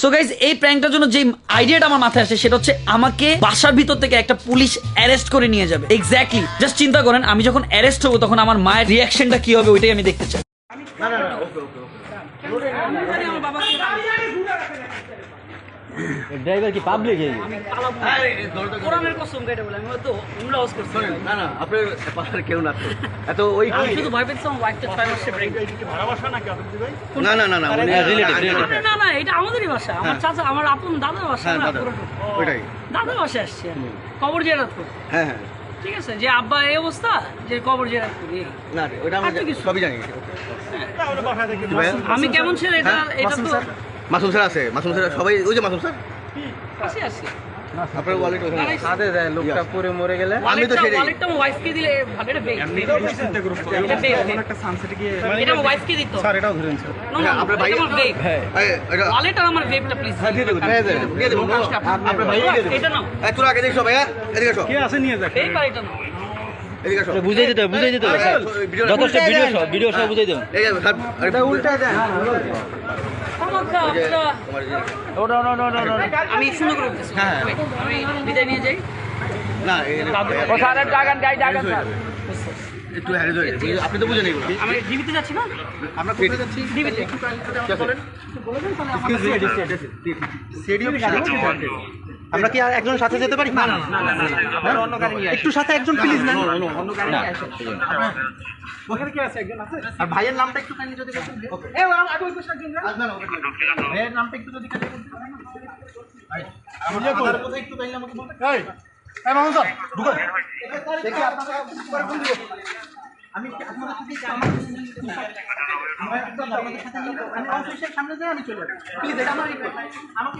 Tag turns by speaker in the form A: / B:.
A: So guys এই প্র্যাঙ্কটার জন্য যে আইডিয়াটা আমার মাথায় আসে সেটা হচ্ছে আমাকে বাসার ভিতর থেকে একটা পুলিশ অ্যারেস্ট করে নিয়ে যাবে। এক্স্যাক্টলি, জাস্ট চিন্তা করেন আমি যখন অ্যারেস্ট হবো তখন আমার মায়ের রিয়াকশনটা কি হবে ওইটাই আমি দেখতে চাই।
B: ড্রাইভার কি পাবলিক
A: কোরআনের কসম কেটে বলে আমি হয়তো উমরা ওয়াজ করছি।
B: না না আপনার পাশে কেউ না তো এত ওই
A: আমি শুধু ভয় পেয়েছিলাম ওয়াইফটা 6 মাসে প্রেগন্যান্ট।
B: না না না না উনি রিলেটেড
A: না না এটা আমাদেরই বাসা, আমার চাচা আমার আপন দাদার বাসা
B: হ্যাঁ
A: না
B: দাদা
A: পুরোটা।
B: ওইটাই
A: দাদার বাসায় আসছি আমি কবর জিয়ারত করতে।
B: হ্যাঁ হ্যাঁ
A: ঠিক আছে, যে আব্বা এই অবস্থা যে কবর জিয়ারত করি।
B: না ওইটা আমরা
A: আর তো কিছু।
B: সবই জানি
A: আমি কেমন ছিল এটা এটা তো
B: মাসুম স্যার আছে মাসুম স্যার সবাই ওই যে মাসুম স্যার
A: আসি আসি
B: আপনার ওয়ালেট ওখানে আছে।
C: সাথে দেয় লোকটা পরে মরে গেলে
B: আমি তো সেটাই
A: ওয়ালেটটা আমার ওয়াইফকে দিলে ভালো, এটা বেগ
C: একটা সানসেটে গিয়ে
A: এটা আমার ওয়াইফকে দিত।
C: স্যার এটাও ধরেন স্যার
B: হ্যাঁ, আপনার ভাই
A: আমার বেগ
B: এটা
A: ওয়ালেট আর আমার বেগটা প্লিজ
B: দিয়ে দেবো দিয়ে দেবো আপনার ভাই দিয়ে দেবো
A: এটা নাও
B: তোরা আগে দেখো ভাইয়া এদিকে আসো
C: কে আছে নিয়ে যাক
A: এই পার এটা নাও।
B: এদিকে আসো
D: বুঝাই দিতে হবে যথেষ্ট ভিডিও সব বুঝাই দেবেন।
B: এই স্যার এটা উল্টা দেন
A: আমাকে আপনারা আমি সুন্দর করে বলতেছি।
B: হ্যাঁ।
A: আমি বিদায় নিয়ে যাই।
B: না
C: ও স্যারের ডাকান গাই ডাকান স্যার
B: একটু হ্যারি ধরে আপনি তো বুঝেন এগুলো
A: আমি ডিবিতে যাচ্ছি না,
B: আমরা কোথায় যাচ্ছি
A: ডিবিতে
C: আমরা কি আর একজন সাথে যেতে পারি না না অন্য গাড়ি নিয়ে একটু সাথে একজন প্লিজ না অন্য গাড়ি নিয়ে আসো ওখানে কি আছে একজন আছে আর ভাইয়ের নামটা একটু কাইন্ডলি যদি বলতেন এ আগে ওই পাশে একজন ভাইয়ের নামটা একটু যদি কাইন্ডলি বলতেন ভাই আমাদের কথা একটু কাইন্ডলি আমাকে বলতে এই মামুন স্যার ঢুকুন দেখি আপনারা পরে ফোন দিব আমি আপনাদের সাথে আমার আপনাদের সাথে আমি অফিসের সামনে যাই আমি চলে যাই প্লিজ এটা আমার আমাকে